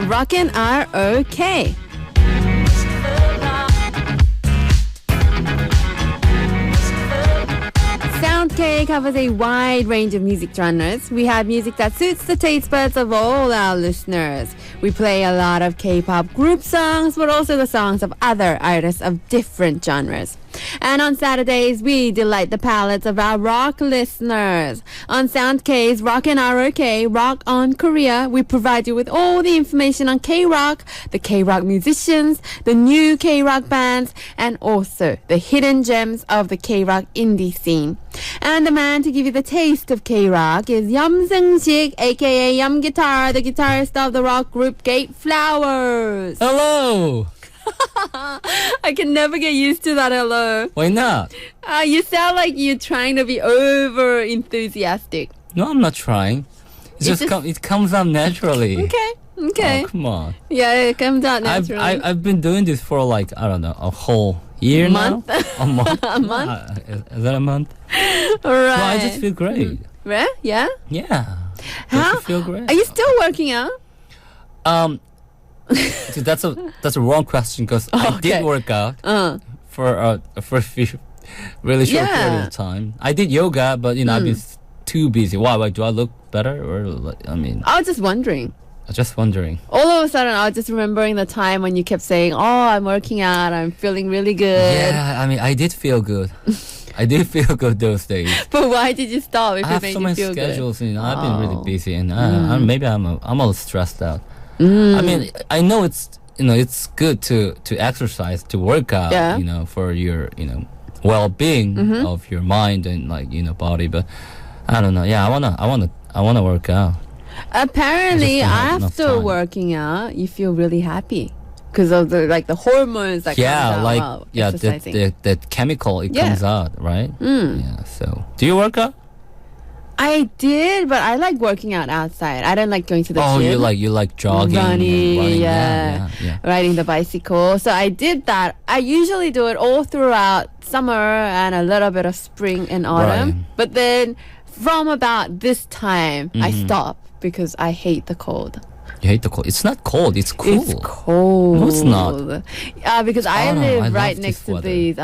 Rockin' are okay. Sound K covers a wide range of music genres. We have music that suits the taste buds of all our listeners. We play a lot of K-pop group songs, but also the songs of other artists of different genres. And on Saturdays, we delight the palates of our rock listeners. On Sound K's Rockin' ROK, Rock on Korea, we provide you with all the information on K-Rock, the K-Rock musicians, the new K-Rock bands, and also the hidden gems of the K-Rock indie scene. And the man to give you the taste of K-Rock is Seung-shik, aka Yeom Guitar, the guitarist of the rock group GateFlowers. Hello! I can never get used to that hello. Why not? You sound like you're trying to be over enthusiastic. No, I'm not trying. It comes out naturally. Okay. Oh, come on. Yeah, it comes out naturally. I've been doing this for like, I don't know, a whole year month? now. A month? A month? Is that a month? All right. No, I just feel great. Right? Yeah? Yeah. How? You feel great? Are you still working out? So that's a wrong question because I did work out for a really short period of time. I did yoga, but I've been too busy. Why? Do I look better or I was just wondering. Just wondering. All of a sudden, I was just remembering the time when you kept saying, "Oh, I'm working out. I'm feeling really good." Yeah, I did feel good. I did feel good those days. But why did you stop? If I it have made so you many feel schedules. good? I've been really busy, and maybe I'm a little stressed out. I mean, I know it's good to exercise, to work out, for your well-being of your mind and body. But I don't know. Yeah, I wanna work out. Apparently, after working out, you feel really happy because of the hormones that comes out while exercising. that chemical comes out, right? Yeah. So, do you work out? I did, but I like working out outside. I don't like going to the gym. Oh, you like jogging, running, yeah, riding the bicycle. So I did that. I usually do it all throughout summer and a little bit of spring and autumn. Right. But then from about this time, I stop because I hate the cold. You hate the cold? It's not cold. It's cool. It's cold. No, it's not. Because I live right next to these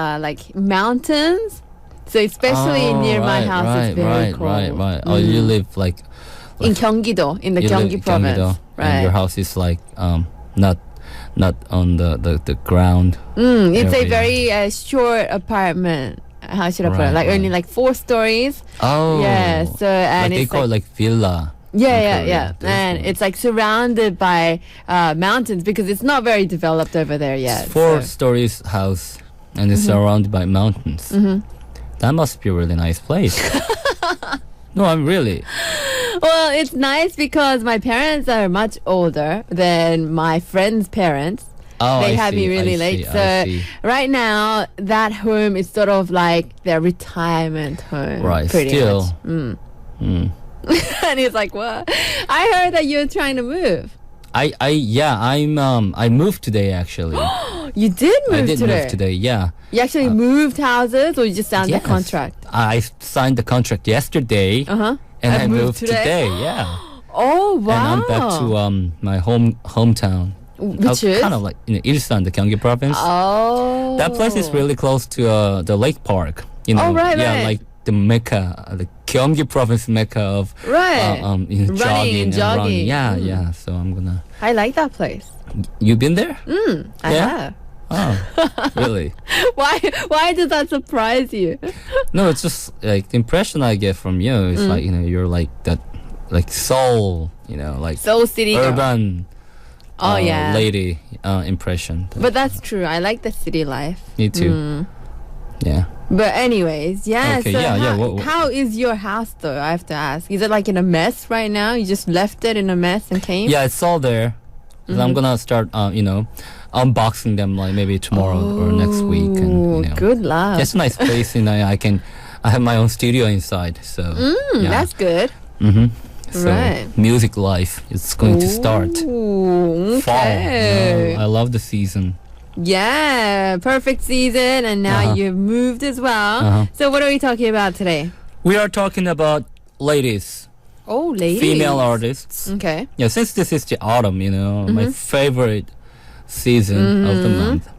mountains. So especially near my house, it's very cold. Right. Oh, you live like in Gyeonggi-do, in the Gyeonggi province. Right. And your house is like not on the ground. It's a very short apartment. How should I put it? Like only like 4 stories. Oh. Yeah. So and they call it like villa. Yeah. And it's like surrounded by mountains because it's not very developed over there yet. It's 4 stories house and it's surrounded by mountains. That must be a really nice place. No, I'm really. Well, it's nice because my parents are much older than my friends' parents. Oh, they had me really late. So right now, that home is sort of like their retirement home. Right, pretty still. much. And he's like, what? I heard that you're trying to move. I moved today actually. You did move today? I did move today, yeah. You actually moved houses or you just signed the contract? I signed the contract yesterday and I moved today, yeah. Oh, wow. And I'm back to my hometown. Which is? Kind of like Ilsan, the Gyeonggi province. Oh. That place is really close to the lake park. Right. Like the Mecca, the Gyeonggi province Mecca of running and jogging. Yeah. So I'm gonna. I like that place. You been there? I have. Oh, really? Why does that surprise you? No, it's just like the impression I get from you is like you're like that, like Seoul, like Seoul city urban. Girl. Lady impression. But that's true. I like the city life. Me too. Yeah. But anyways, Okay, so how is your house though? I have to ask. Is it like in a mess right now? You just left it in a mess and came? Yeah, it's all there. I'm gonna start, unboxing them like maybe tomorrow or next week. And, good luck. It's a nice place, I have my own studio inside, so that's good. So right. music life is going to start. Okay. Fall. I love the season. Yeah, perfect season, and now you've moved as well. So what are we talking about today? We are talking about ladies. Oh, ladies. female artists. Okay. Yeah, since this is the autumn, my favorite season of the month.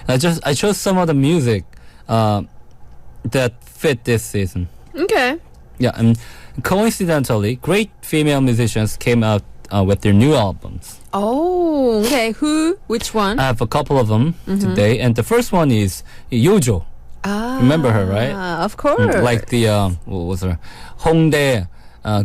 I chose some of the music that fit this season. Okay. Yeah, and coincidentally, great female musicians came out with their new albums. Oh, okay. Who? Which one? I have a couple of them today, and the first one is Yeojo. Remember her, right? Of course. Like the what was her? Hongdae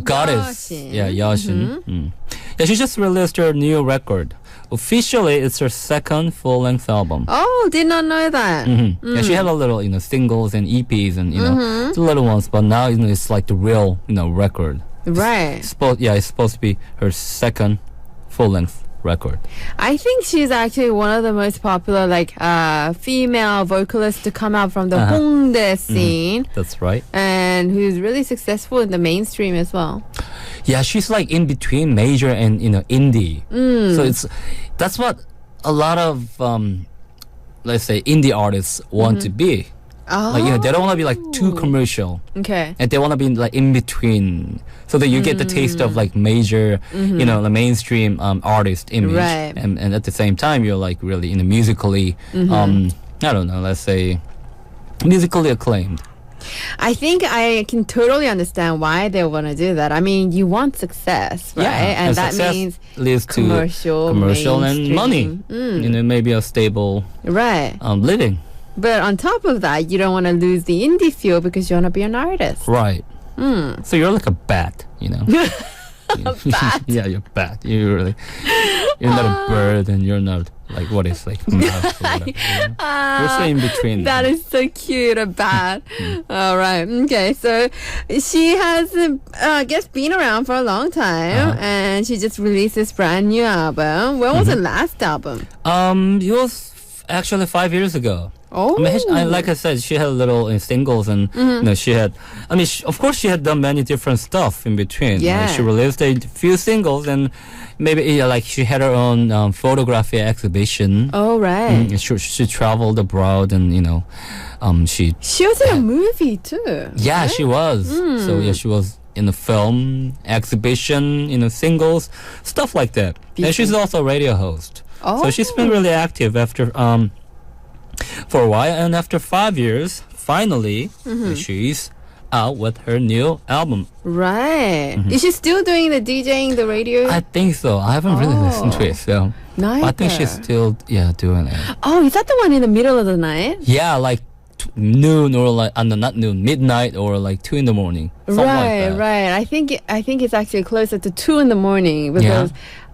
goddess. Yeoshin. Yeah, Yeoshin. Yeah, she just released her new record. Officially, it's her second full-length album. Oh, did not know that. Yeah, she had a little, singles and EPs and the little ones, but now it's like the real, record. Right. It's supposed to be her second full-length record. I think she's actually one of the most popular, female vocalists to come out from the Hongdae scene. That's right. And who's really successful in the mainstream as well. Yeah, she's like in between major and indie. So that's what a lot of let's say indie artists want to be. Oh. They don't want to be like too commercial. Okay. And they want to be like in between, so that you get the taste of like major, the mainstream artist image, Right. and at the same time you're like really musically, I don't know, let's say musically acclaimed. I think I can totally understand why they want to do that. I mean, you want success, right? Yeah, and that success means leads to commercial and money. Maybe a stable Right. living. But on top of that, you don't want to lose the indie feel because you want to be an artist. Right. So you're like a bat, A bat? Yeah, you're a bat. You're not a bird, and you're not like what is like mouse or whatever. You're so in between. That is so cute, a bat. All right. Okay. So she has, I guess, been around for a long time, and she just released this brand new album. When was the last album? It was actually 5 years ago. Oh. Like I said, she had little singles, and she had. Of course, she had done many different stuff in between. Yeah. She released a few singles, and maybe she had her own photography exhibition. Oh, right. She traveled abroad, and she was in a movie too. Yeah, right? she was. So yeah, she was in a film exhibition, singles, stuff like that. And she's also a radio host. Oh. So she's been really active after for a while, and after 5 years, finally, she's out with her new album. Right. Is she still doing the DJing, the radio? I think so. I haven't really listened to it, so Nice. I think she's still doing it. Oh, is that the one in the middle of the night? Yeah, like noon or like not noon, midnight or like 2 in the morning. Something like that. Right. I think it's actually closer to 2 in the morning because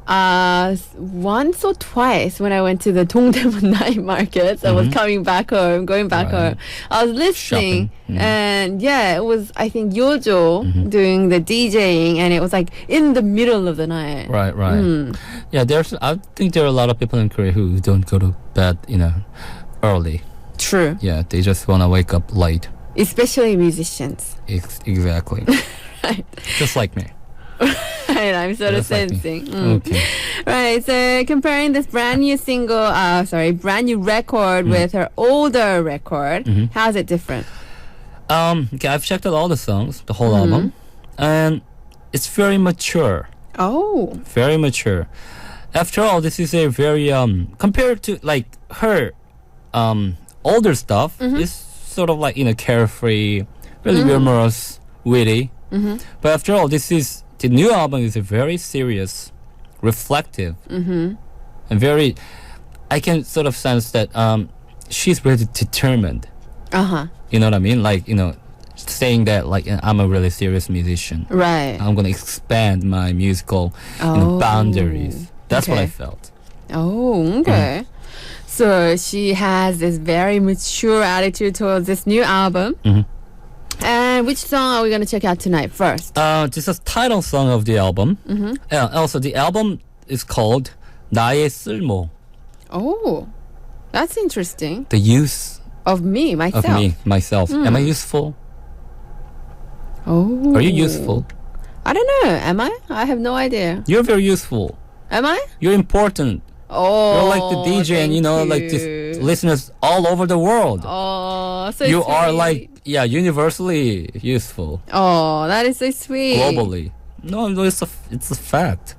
once or twice when I went to the Dongdaemun night markets, I was going back home. I was listening, and it was, I think, Yeojo doing the DJing, and it was like in the middle of the night. Right. Yeah, I think there are a lot of people in Korea who don't go to bed, early. True. Yeah, they just want to wake up late. Especially musicians. Exactly. Right. Just like me. Right, I'm sort of Just like me. sensing. Okay. Right, so comparing this brand new brand new record with her older record, how's it different? Okay, I've checked out all the songs, the whole album, and it's very mature. Oh. Very mature. After all, this is a very compared to like her older stuff, is sort of like carefree, really humorous, witty. But after all, the new album is a very serious, reflective, and very. I can sort of sense that she's really determined. You know what I mean? Like saying that like I'm a really serious musician. Right. I'm gonna expand my musical boundaries. That's what I felt. Oh, okay. So she has this very mature attitude towards this new album. And which song are we going to check out tonight first? This is the title song of the album. Also, the album is called 나의 쓸모. Oh, that's interesting. The use of myself. Myself. Am I useful? Oh. Are you useful? I don't know. Am I? I have no idea. You're very useful. Am I? You're important. Oh, you're like the DJ, and like just listeners all over the world. Oh, so you sweet. are like universally useful. Oh, that is so sweet. Globally. No, it's a fact.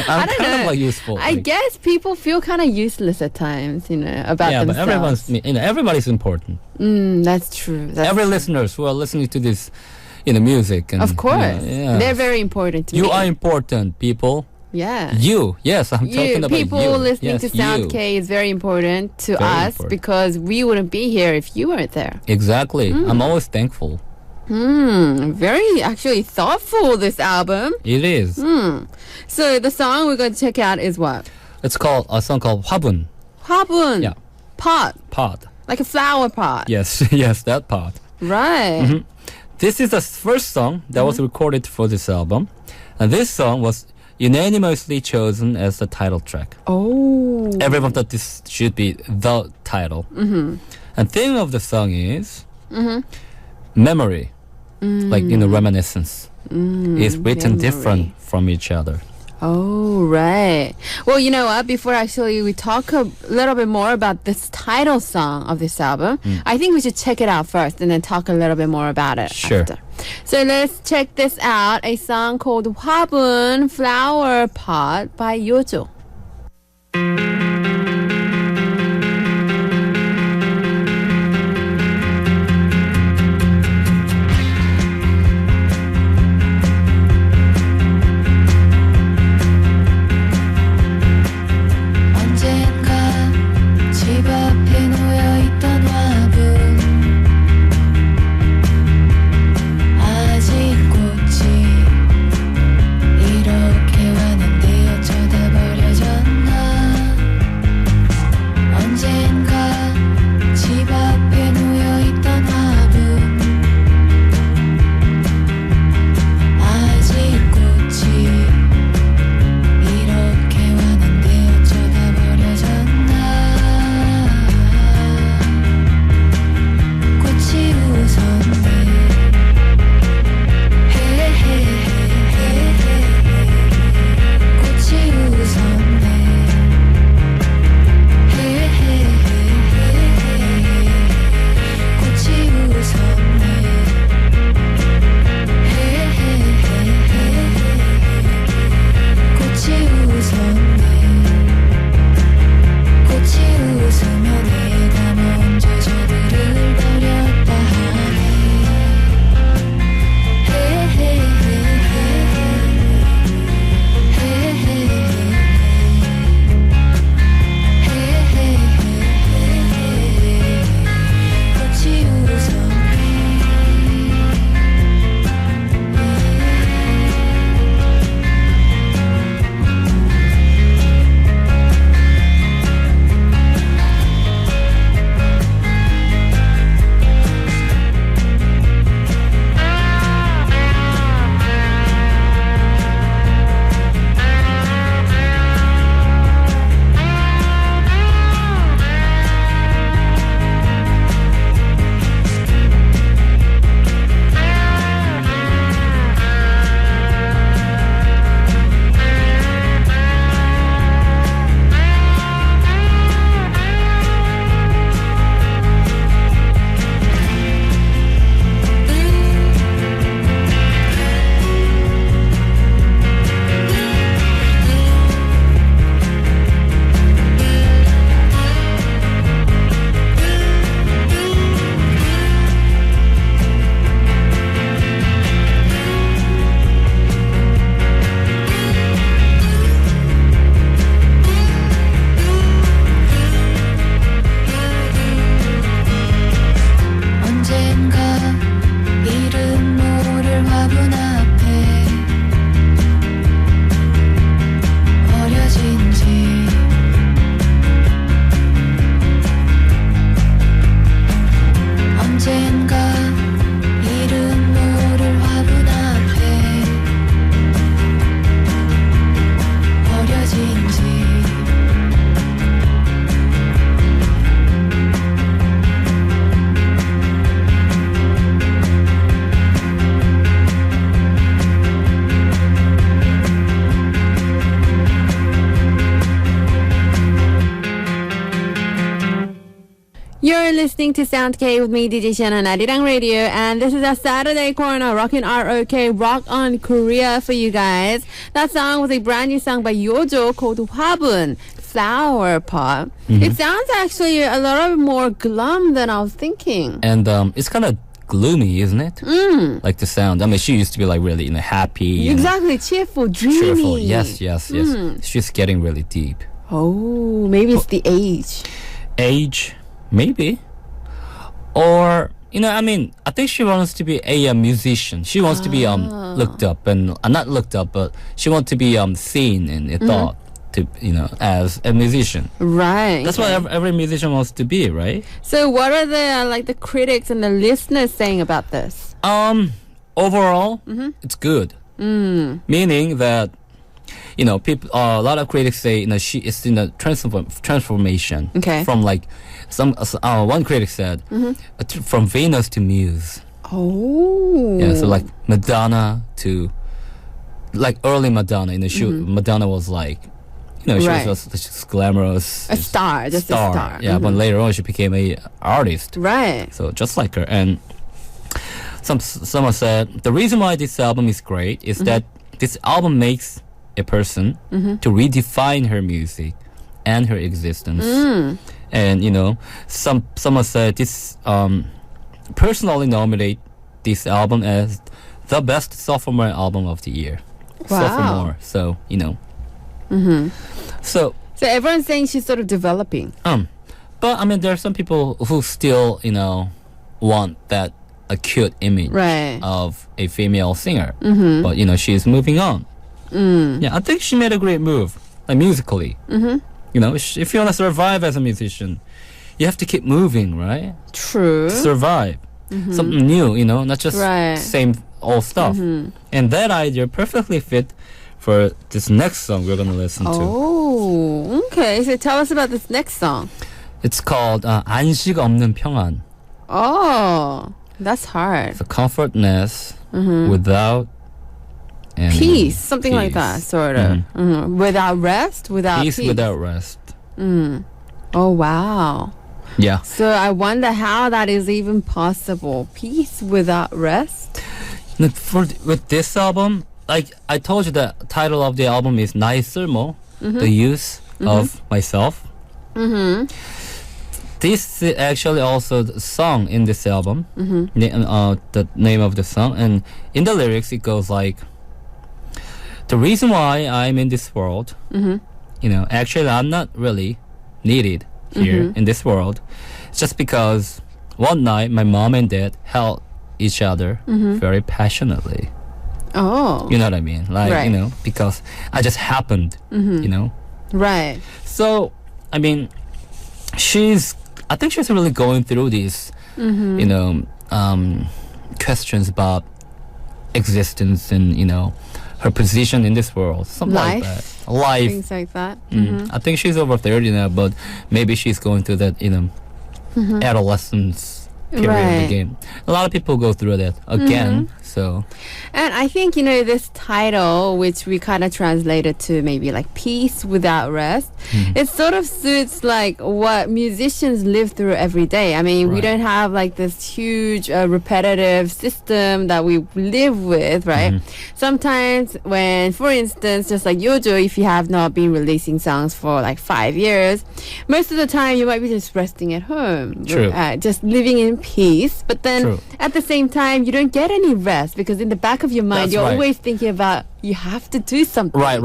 I'm don't kind know. of like useful. I guess people feel kind of useless at times, about yeah, themselves. but everybody's important. That's true. Every listeners who are listening to this, music. And, of course. yeah. They're very important to me. You are important, people. Yeah. You, yes, I'm talking about you. People listening yes, to Sound you. K is very important to Very us important. because we wouldn't be here if you weren't there. Exactly. I'm always thankful. Very actually thoughtful, this album. It is. So the song we're going to check out is what? It's called a song called 화분. 화분. Yeah. Pot. Pot. Like a flower pot. Yes, yes, that pot. Right. This is the first song that was recorded for this album. And this song was unanimously chosen as the title track. Oh. Everyone thought this should be the title. And theme of the song is memory, like reminiscence. Is written different from each other. Oh, right. Well, you know what? Before actually we talk a little bit more about this title song of this album, I think we should check it out first and then talk a little bit more about it Sure. after. So let's check this out. A song called 화분, Flower Pot by Yeojo. 이렇게 왔는데 어쩌다 버렸 are listening to Sound K with me, DJ Shen on Arirang Radio, and this is our Saturday corner, Rockin' ROK, Rock on Korea for you guys. That song was a brand new song by Yeojo called 화분, Flower Pot. It sounds actually a lot more glum than I was thinking. And it's kind of gloomy, isn't it? Like the sound. I mean, she used to be like really happy. Exactly, cheerful, dreamy. Cheerful. Yes. She's getting really deep. Oh, maybe it's the age. Age, maybe. Or, I mean, I think she wants to be a musician. She wants to be looked up and not looked up, but she wants to be seen and thought to as a musician. Right. That's what every musician wants to be, right? So, what are the critics and the listeners saying about this? Overall, it's good. Meaning that people. A lot of critics say she is in a transformation. Okay. From like one critic said, from Venus to Muse. Oh. Yeah. So like Madonna to like early Madonna. Madonna was like, she was just glamorous. A star, just a star. Yeah. But later on, she became a artist. Right. So just like her, and someone said the reason why this album is great is that this album makes a person to redefine her music and her existence. And someone said this personally nominate this album as the best sophomore album of the year. Wow. Sophomore. So so everyone's saying she's sort of developing. But I mean there are some people who still want that acute image of a female singer. But she's moving on. Yeah, I think she made a great move, like musically. If you want to survive as a musician, you have to keep moving, right? True. To survive. Something new, not just same old stuff. And that idea perfectly fit for this next song we're going to listen to. Oh, okay. So tell us about this next song. It's called 안식 없는 평안. Oh, that's hard. The comfortness without peace, something like that, sort of. Without rest, without peace. Peace without rest. Oh, wow. Yeah. So I wonder how that is even possible. Peace without rest? With this album, like I told you, the title of the album is 나의 쓸모, the use of myself. This is actually also the song in this album, the name of the song. And in the lyrics, it goes like, the reason why I'm in this world, actually I'm not really needed here in this world. It's just because one night my mom and dad held each other very passionately. Oh. You know what I mean? Like, because I just happened, Right. So, I mean, I think she's really going through these, questions about existence and, her position in this world. Something like that. Life. Things like that. I think she's over 30 now, but maybe she's going through that, adolescence period of the game. A lot of people go through that again. So, and I think this title, which we kind of translated to maybe like peace without rest, it sort of suits like what musicians live through every day. I mean, we don't have like this huge repetitive system that we live with, right? Sometimes when, for instance, just like Yeojo, if you have not been releasing songs for like 5 years, most of the time you might be just resting at home, just living in peace. But then at the same time, you don't get any rest because in the back of your mind, you're always thinking about you have to do something. Right.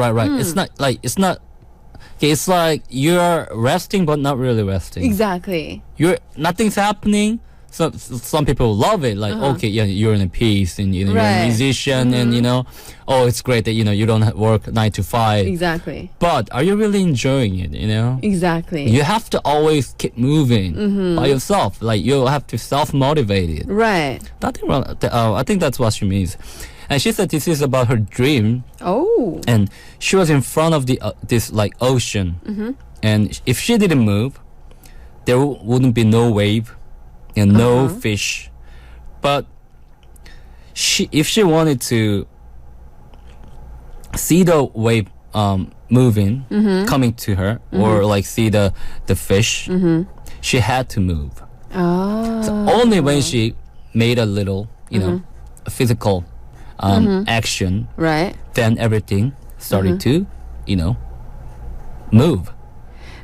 It's like you're resting but not really resting. Exactly. Nothing's happening. So some people love it, like you're in a peace and you're a musician and it's great that you don't work 9 to 5. Exactly. But are you really enjoying it? Exactly. You have to always keep moving by yourself. Like you have to self-motivate it. Right. Nothing wrong. I think that's what she means. And she said this is about her dream. Oh. And she was in front of this like ocean. And if she didn't move, there wouldn't be no wave and no fish. But if she wanted to see the wave moving, coming to her, or like see the fish, she had to move. Oh. So only when she made a little, you know, physical action, Right. then everything started to, you know, move.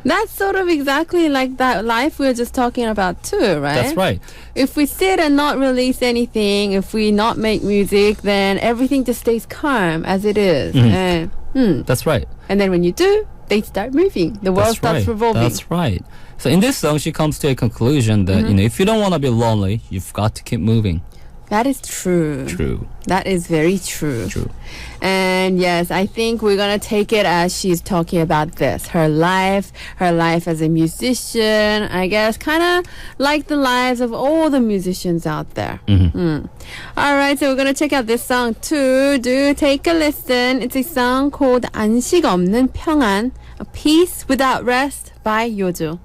That's sort of exactly like that life we were just talking about too, right? That's right. If we sit and not release anything, if we not make music, then everything just stays calm as it is. And, That's right. and then when you do, they start moving. The world That's starts right. revolving. That's right. So in this song, she comes to a conclusion that, you know, if you don't want to be lonely, you've got to keep moving. That is true. True. That is very true. True. And yes, I think we're going to take it as she's talking about this. Her life as a musician, I guess, kind of like the lives of all the musicians out there. All right, so we're going to check out this song too. Do take a listen. It's a song called 안식 없는 평안, A Peace Without Rest by Yeoju.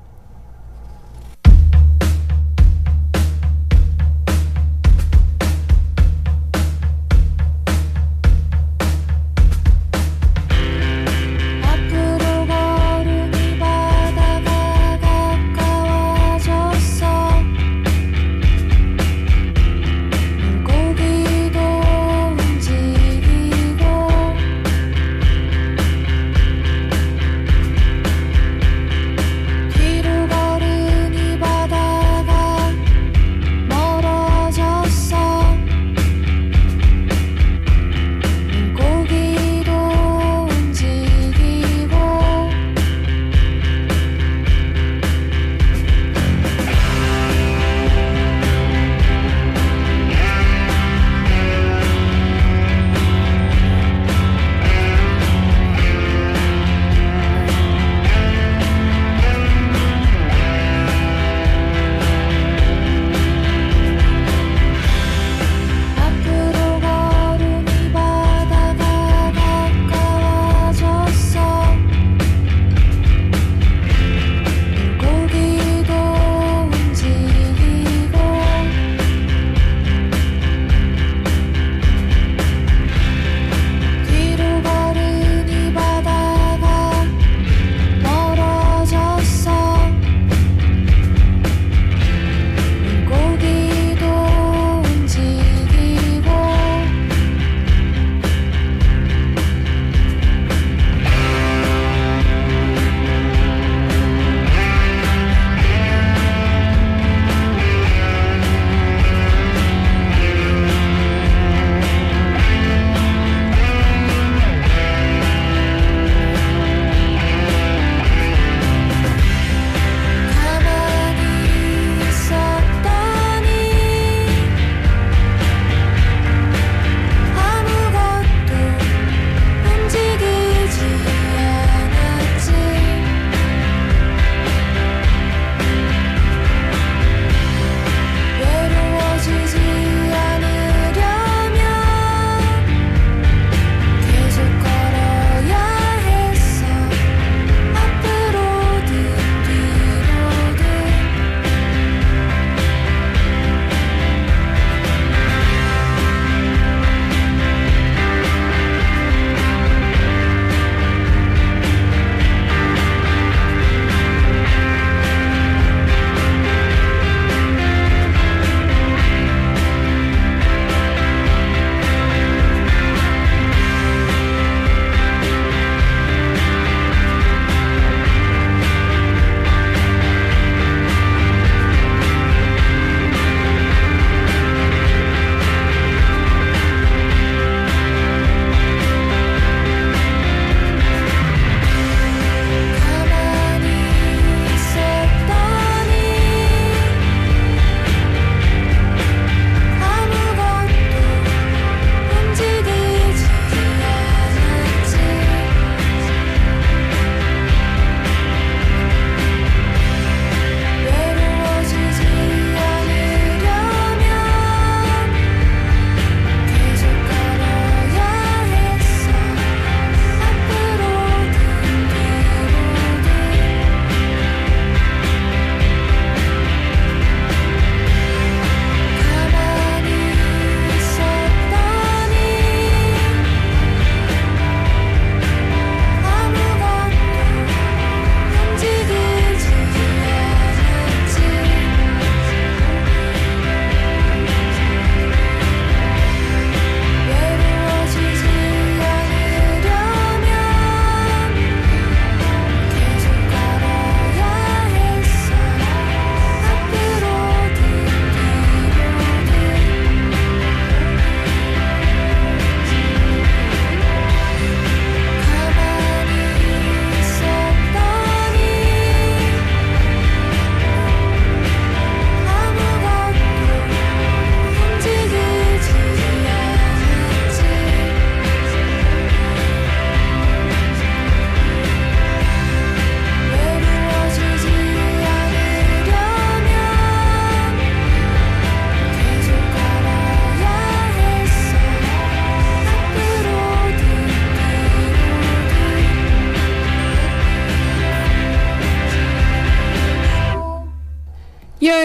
길을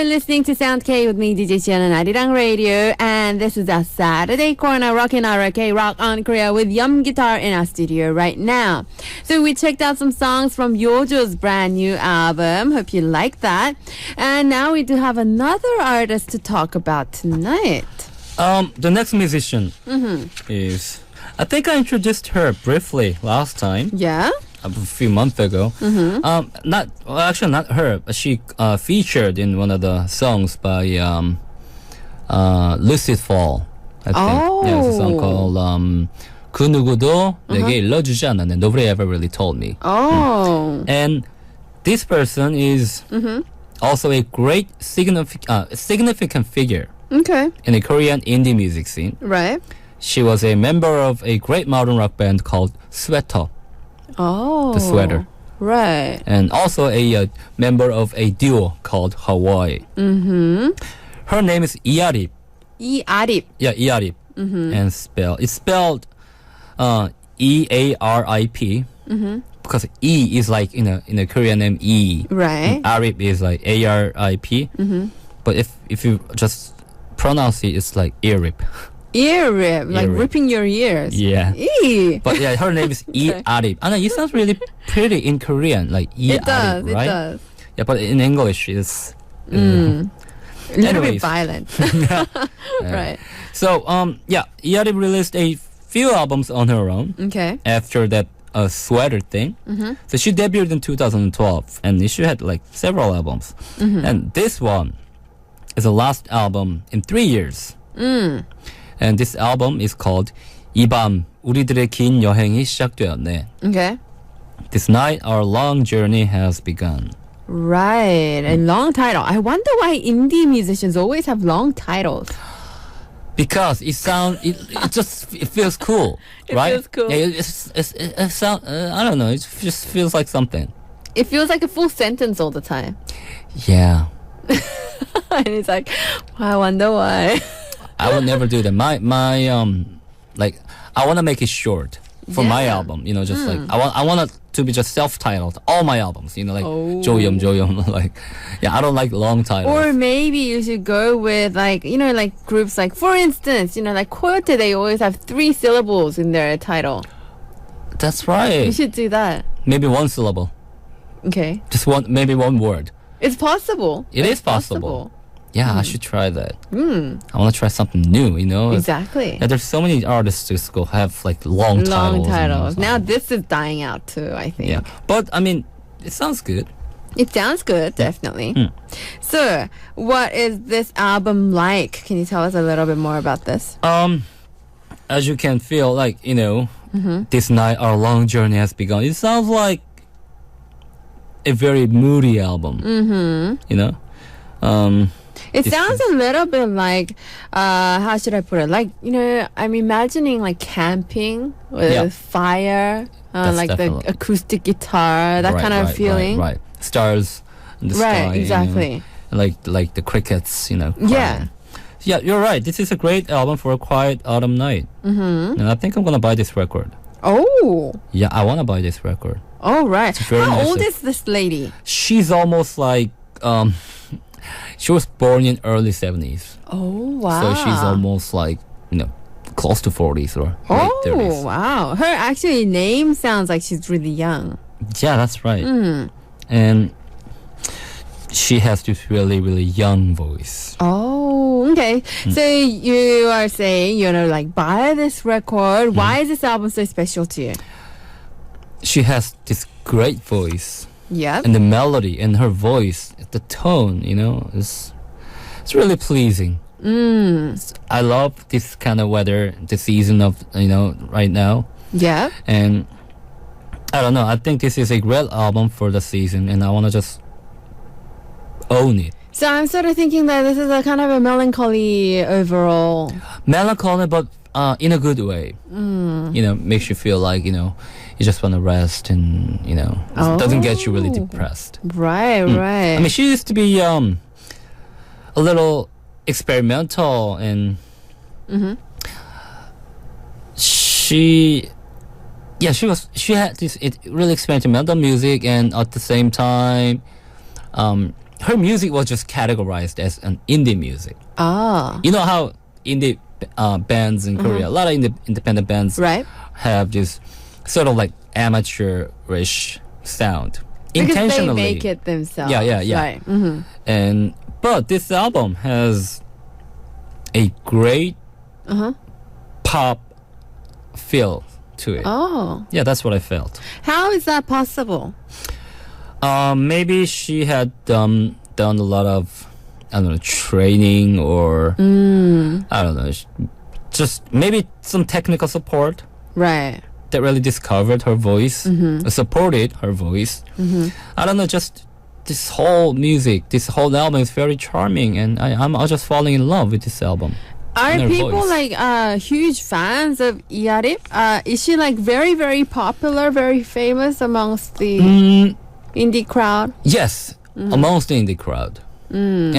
listening to Sound K with me, DJ Xian on Arirang Radio, and this is our Saturday corner, Rockin' K Rock on Korea with Yum Guitar in our studio right now. So we checked out some songs from Yeojo's brand new album. Hope you like that. And now we do have another artist to talk about tonight. The next musician is, I think I introduced her briefly last time. Yeah? A few months ago. Actually not her, but she featured in one of the songs by Lucid Fall, I think. Yeah, it's a song called 그 누구도 내게 일러주지 않았네. Nobody ever really told me. And this person is also a great significant figure in the Korean indie music scene. Right. She was a member of a great modern rock band called Sweater. The Sweater. Right. And also a member of a duo called Hawaii. Her name is Earip. Earip. Yeah, Earip. And it's spelled E-A-R-I-P. Because E is like in a Korean name E. Right. Arip is like A-R-I-P. But if you just pronounce it, it's like Earip. Ear-rip, like ripping your ears. Yeah. Eee. But yeah, her name is Earip. I know it sounds really pretty in Korean, like Earip, right? It does. Yeah, but in English it's A little bit anyways. violent. Right. So Earip released a few albums on her own. Okay. After that Sweater thing. So she debuted in 2012, and she had like several albums. And this one is the last album in 3 years. And this album is called 이 밤 우리들의 긴 여행이 시작되었네. Okay. This night our long journey has begun. Right. A long title. I wonder why indie musicians always have long titles. Because it feels cool, right? It feels cool. Yeah, it sound, I don't know, it just feels like something. It feels like a full sentence all the time. Yeah. And it's like, I wonder why. I would never do that. My like I want to make it short for my album. Just like I want it to be just self-titled. All my albums. Like 조염. Like I don't like long titles. Or maybe you should go with like like groups like, for instance, like Coyote, they always have 3 syllables in their title. That's right. You should do that. Maybe 1 syllable. Okay. Just maybe 1 word. It's possible. It is possible. Yeah, I should try that. I want to try something new, Exactly. Yeah, there's so many artists who have like long titles. Now this is dying out too, I think. Yeah, but I mean, it sounds good. It sounds good, definitely. So, what is this album like? Can you tell us a little bit more about this? As you can feel, like, this night our long journey has begun. It sounds like a very moody album. It sounds a little bit like, how should I put it? Like, I'm imagining like camping with fire, like definitely. the acoustic guitar, that kind of feeling. Right. Stars in the sky. Right, exactly. Like the crickets, Yeah. crying. Yeah, you're right. This is a great album for a quiet autumn night. And I think I'm going to buy this record. Oh. Yeah, I want to buy this record. Oh, right. How nice old is this lady? She's almost like, she was born in early 70s. Oh, wow. So she's almost like, close to 40s or late 30s. Oh, wow. Her actually name sounds like she's really young. Yeah, that's right. And she has this really, really young voice. Oh, okay. So you are saying, like, buy this record. Why is this album so special to you? She has this great voice. Yeah. And the melody and her voice, the tone, it's really pleasing. I love this kind of weather, the season of, right now. Yeah. And I don't know, I think this is a great album for the season, and I want to just own it. So I'm sort of thinking that this is a kind of a melancholy overall. Melancholy, but in a good way. Makes you feel like, you just want to rest, and, it doesn't get you really depressed. Right, right. I mean, she used to be a little experimental, and she had this really experimental music, and at the same time, her music was just categorized as an indie music. Ah. You know how indie bands in Korea, a lot of independent bands Right. have this sort of like amateurish sound. Because they Intentionally. make it themselves. Yeah. Right. Mm-hmm. But this album has a great pop feel to it. Oh. Yeah, that's what I felt. How is that possible? Maybe she had done a lot of, I don't know, training or I don't know, just maybe some technical support Right. that really discovered her voice, supported her voice. I don't know, just this whole music, this whole album is very charming, and I'm just falling in love with this album. Are and her people voice. like huge fans of Iarip? Is she like very, very popular, very famous amongst the indie crowd? Yes, amongst the indie crowd. And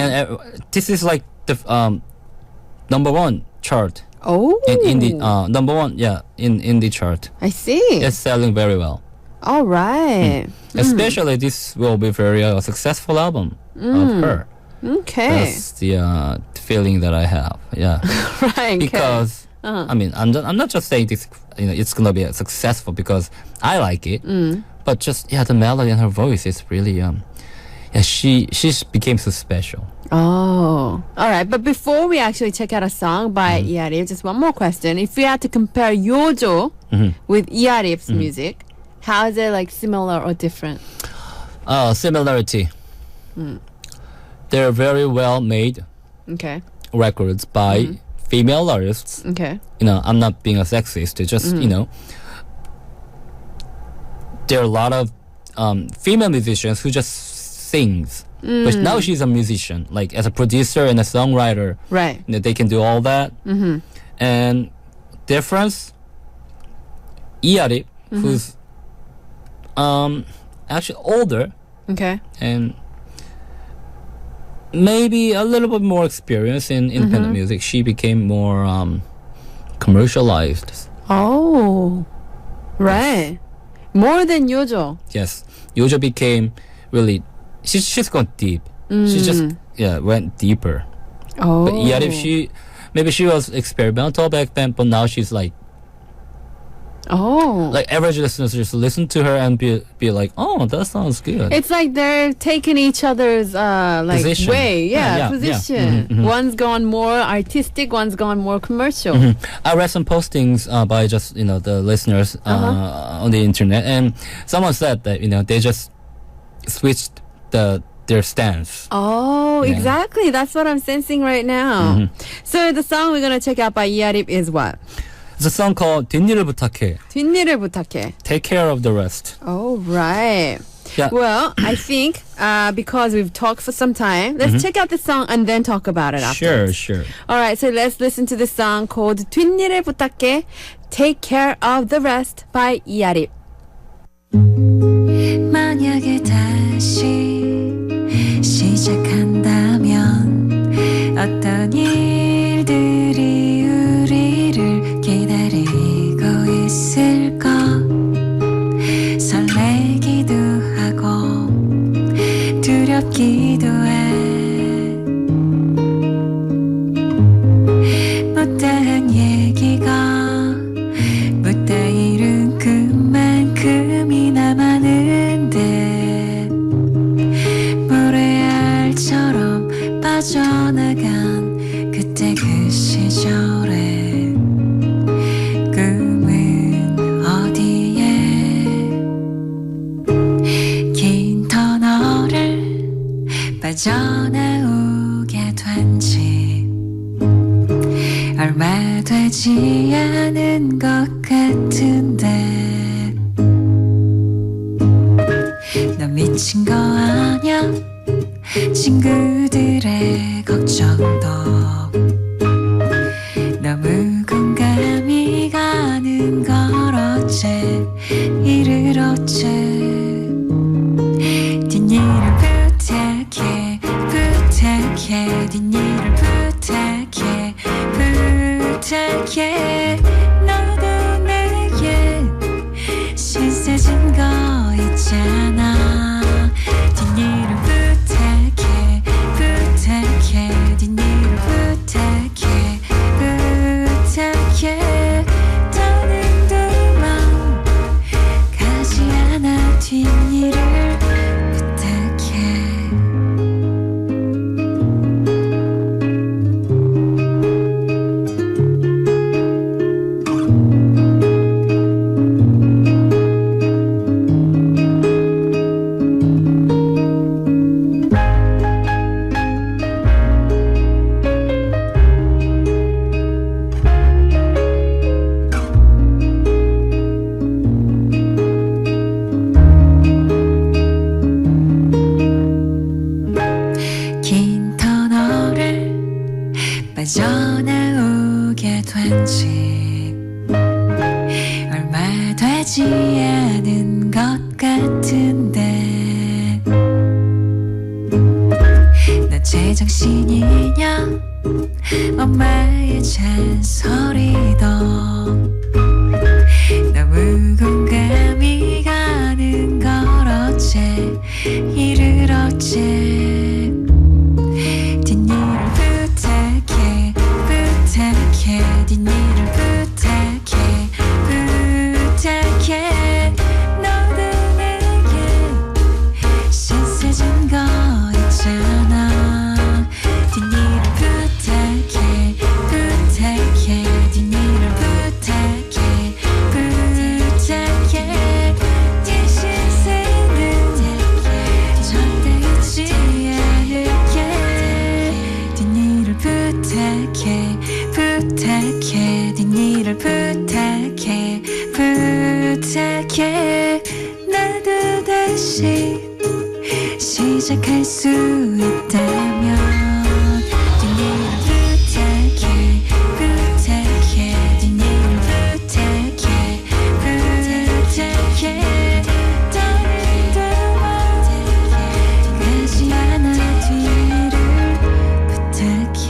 this is like the number one chart Oh. in indie, number one, in indie chart. I see. It's selling very well. All right. Especially this will be very successful album of her. Okay. That's the feeling that I have. Yeah, Right. Okay. because I mean, I'm not just saying this. It's gonna be successful because I like it, but just the melody and her voice is really she became so special. Oh. All right. But before we actually check out a song by Iarip, just one more question. If we had to compare Yojo with Iarip's music, how is it like similar or different? Similarity. They're very well made Okay. records by female artists. Okay. I'm not being a sexist. It's just there are a lot of female musicians who just sings. But now she's a musician, like as a producer and a songwriter. Right. They can do all that. And difference, Iarip, who's actually older Okay. and maybe a little bit more experience in independent music. She became more commercialized. Oh. Right. More than Yojo. Yes, Yojo became really. She's gone deep. She just went deeper. Oh. But Iarip, maybe she was experimental back then, but now she's like average listeners just listen to her and be like, oh, that sounds good. It's like they're taking each other's like Position. way, Yeah. position. One's gone more artistic, one's gone more commercial. I read some postings by just the listeners on the internet, and someone said that they just switched their stance. Oh, exactly. That's what I'm sensing right now. So the song we're gonna check out by Iarip is what? It's a song called 뒷일을 부탁해. 뒷일을 부탁해. Take care of the rest. Oh, right. Yeah. Well, I think because we've talked for some time, let's check out the song and then talk about it after. Sure. All right, so let's listen to the song called 뒷일을 부탁해, Take Care of the Rest by Iarip. 만약에 다시 시작한다면 어떤 일들이 우리를 기다리고 있을까 설레기도 하고 두렵기도 해 못다한 얘기가 못다이른 그만큼이나 많은데 모래알처럼 빠져나간 그때 그 시절에 꿈은 어디에 긴 터널을 빠져나오게 된지 얼마 되지 않은 것 같은데 너 미친 거 아냐 친구들의 걱정도 너무 공감이 가는 걸 어째 이를 어째 뒷일을 부탁해 뒷일을 부탁해 너도 내게 신세진 거 있잖아 뒷일을 부탁해 뒷일을 부탁해 긴 터널을 빠져나오게 된 지 얼마 되지 않은 것 같은데 나 제정신이냐 엄마의 잔소리도 너무 공감이 가는 걸 어째 이를 어째 뒷일을 부탁해 부탁해 뒷일을 부탁해 부탁해 너도 내게 신세진 거 있잖아 뒷일을 부탁해 부탁해 뒷일을 부탁해 부탁해 네 신세는 절대 잊지 않을게 뒷일을 부탁해 부탁해 뒷일을 부탁해 부탁해 나도 다시 시작할 수 있다면 뒷일을 부탁해 부탁해 뒷일을 부탁해 부탁해 다른 동안 가지 않아 뒤를 부탁해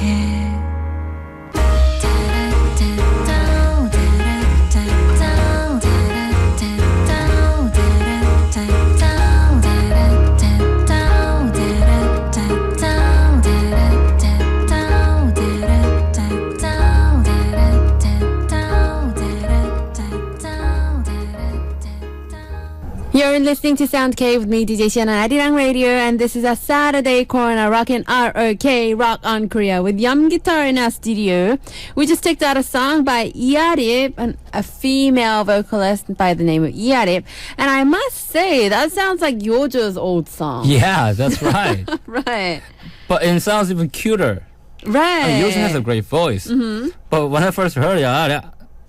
You're listening to Sound K with me, DJ Shan on Arirang Radio, and this is a Saturday corner Rockin' ROK, Rock on Korea, with Yeom Guitar in our studio. We just checked out a song by Iarip, a female vocalist by the name of Iarip, and I must say, that sounds like Yojo's old song. Yeah, that's right. Right. But it sounds even cuter. Right. I mean, Yojo has a great voice. Mm-hmm. But when I first heard it,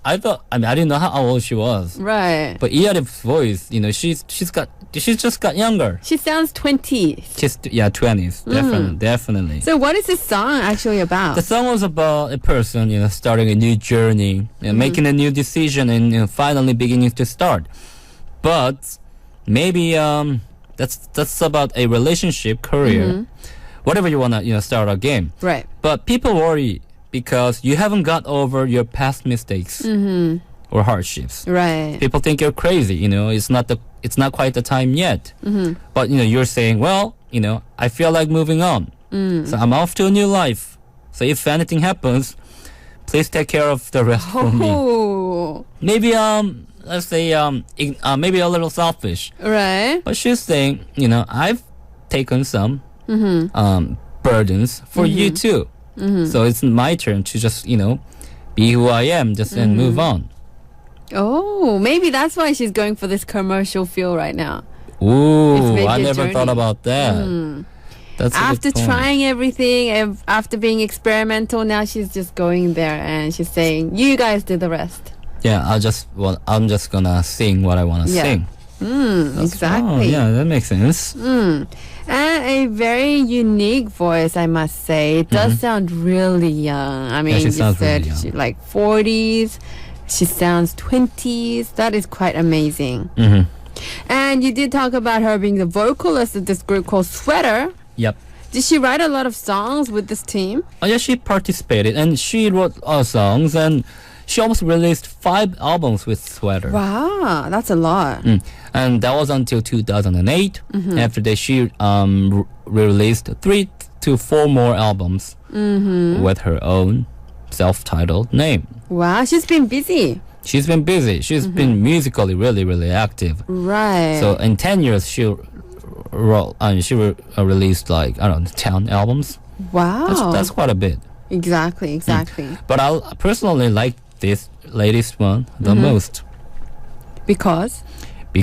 I thought, I didn't know how old she was. Right. But Iarip's voice, she's just got younger. She sounds 20. She's 20s, definitely. So what is this song actually about? The song was about a person, starting a new journey, making a new decision, and finally beginning to start. But maybe that's about a relationship, career, whatever you wanna start again. Right. But people worry because you haven't got over your past mistakes or hardships. Right. People think you're crazy. It's not quite the time yet. But you're saying, well, I feel like moving on. So I'm off to a new life. So if anything happens, please take care of the rest for me. Oh. Maybe let's say maybe a little selfish. Right. But she's saying, I've taken some burdens for you too. So it's my turn to just be who I am, just and move on. Oh, maybe that's why she's going for this commercial feel right now. Ooh, maybe I a never journey. thought about that. That's a After good point. trying everything, after being experimental, now she's just going there and she's saying, "You guys do the rest." Yeah, I'm just gonna sing what I wanna Yeah. sing. Oh, Exactly. yeah, that makes sense. And a very unique voice, I must say. It does sound really young. I mean, she you sounds said really young. she like 40s. She sounds 20s. That is quite amazing. And you did talk about her being the vocalist of this group called Sweater. Yep. Did she write a lot of songs with this team? Oh yeah, she participated and she wrote songs and she almost released 5 albums with Sweater. Wow, that's a lot. And that was until 2008. After that, she released 3 to 4 more albums with her own self-titled name. Wow, she's been busy. she's been busy. She's been musically really, really active. Right. So in 10 years, she released like, I don't know, 10 albums. Wow. That's quite a bit. Exactly. But I personally like this latest one the most. Because I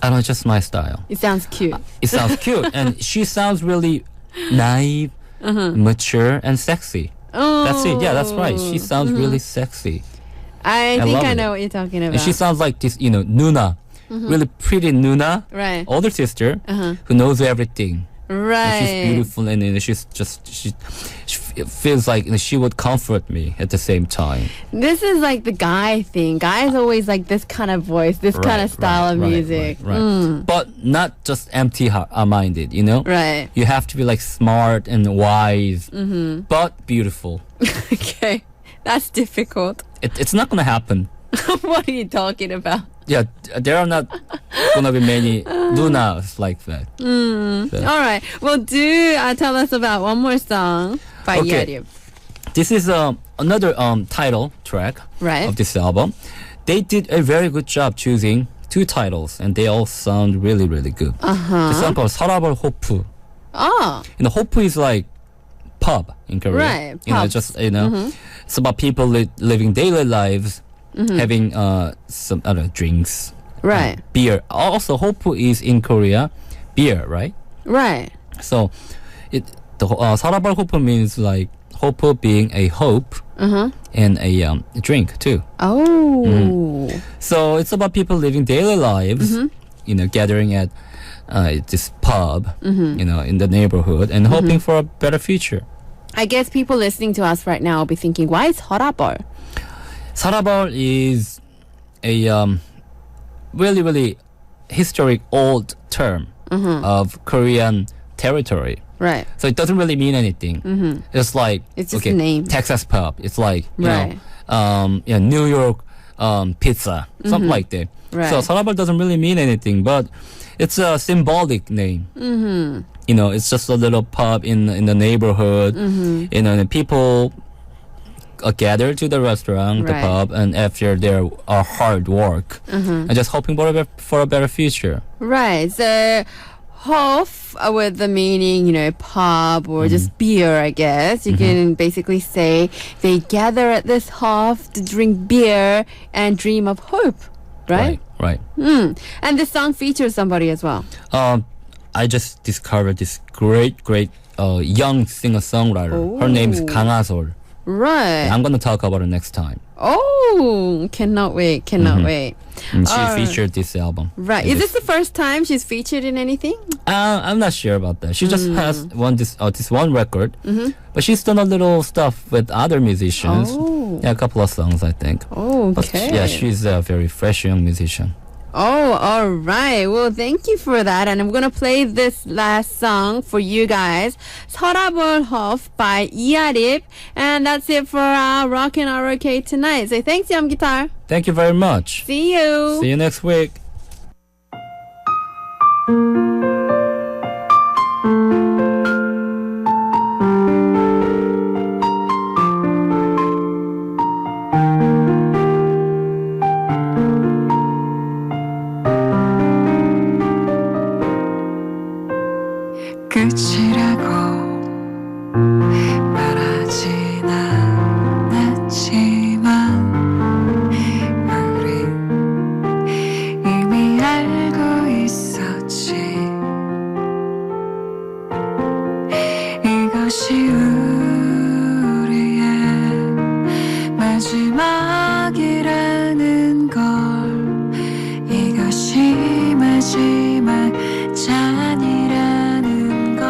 don't know, it's just my style. it sounds cute. It sounds cute, and she sounds really naive, mature, and sexy. Oh. That's it. Yeah, that's right. She sounds really sexy. I think love I it. know what you're talking about. And she sounds like this, Nuna. Really pretty Nuna. Right. Older sister who knows everything. Right. And she's beautiful, and she it feels like she would comfort me at the same time. This is like the guy thing. Guys always like this kind of voice, this kind of style of music. Right. But not just empty-minded, Right. You have to be like smart and wise, but beautiful. Okay. That's difficult. It's not gonna happen. What are you talking about? Yeah, there are not gonna be many Nunas like that. So. All right. Well, do tell us about one more song by Yerim. This is another title track Right. of this album. They did a very good job choosing two titles, and they all sound really, really good. The song called 서라벌 호프. Oh. 호프 is like pub in Korea. Right, pubs. It's about people living daily lives, having some other drinks, Right. beer. Also, hopu is in Korea, beer, right? Right. So, 서라벌 호프 means like hopu being a hope and a drink too. Oh. So it's about people living daily lives, gathering at this pub, in the neighborhood and hoping for a better future. I guess people listening to us right now will be thinking, why is 서라벌? 서라벌 is a really, really historic old term of Korean territory. Right. So it doesn't really mean anything. It's like It's just a name. Texas pub. It's like Right. New York pizza, something like that. Right. So 서라벌 doesn't really mean anything, but it's a symbolic name. It's just a little pub in the neighborhood. And people gather to the restaurant, the Right. pub, and after their hard work, and just hoping for a better future. Right. So, hof with the meaning, pub or just beer, I guess. You can basically say they gather at this hof to drink beer and dream of hope. Right? Right. And this song features somebody as well. I just discovered this great young singer-songwriter. Her name is Oh. 강하솔. Right. I'm going to talk about her next time. Oh, cannot wait. Wait. And she featured this album. Right. Is this the first time she's featured in anything? I'm not sure about that. She just has this one record, but she's done a little stuff with other musicians. Oh. Yeah, a couple of songs, I think. Oh, But okay. yeah, she's a very fresh young musician. Oh, all right. Well, thank you for that. And I'm going to play this last song for you guys. 서라벌 호프 by Yerim. And that's it for our Rockin' ROK tonight. So thanks, Yum Guitar. Thank you very much. See you. See you next week. 끝이라고 말하진 않았지만 우린 이미 알고 있었지. 이것이 우리의 마지막이라는 걸, 이것이 마지막 잔이라는 걸.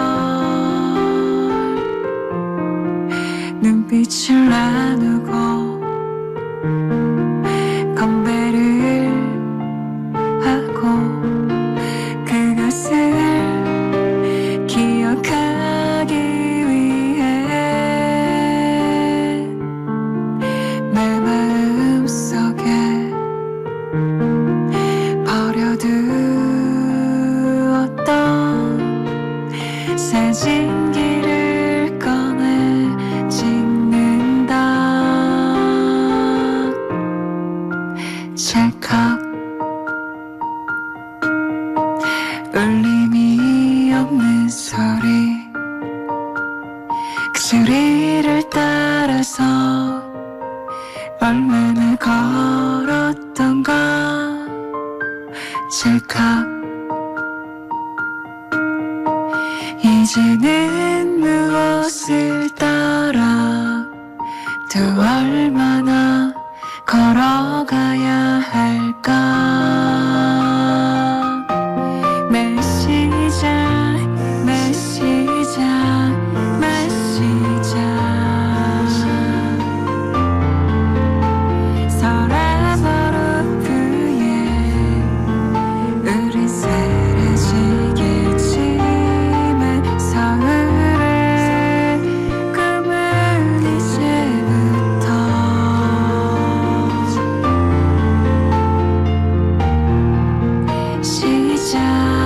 소리 그 소리를 따라서 얼마나 걸었던가 찰칵 이제는 무엇을 따라 또 얼마나 걸어가야 할까 마시자 마시자 마시자 서랍 루프에 우린 사라지겠지만 서울의 꿈은 이제부터 시작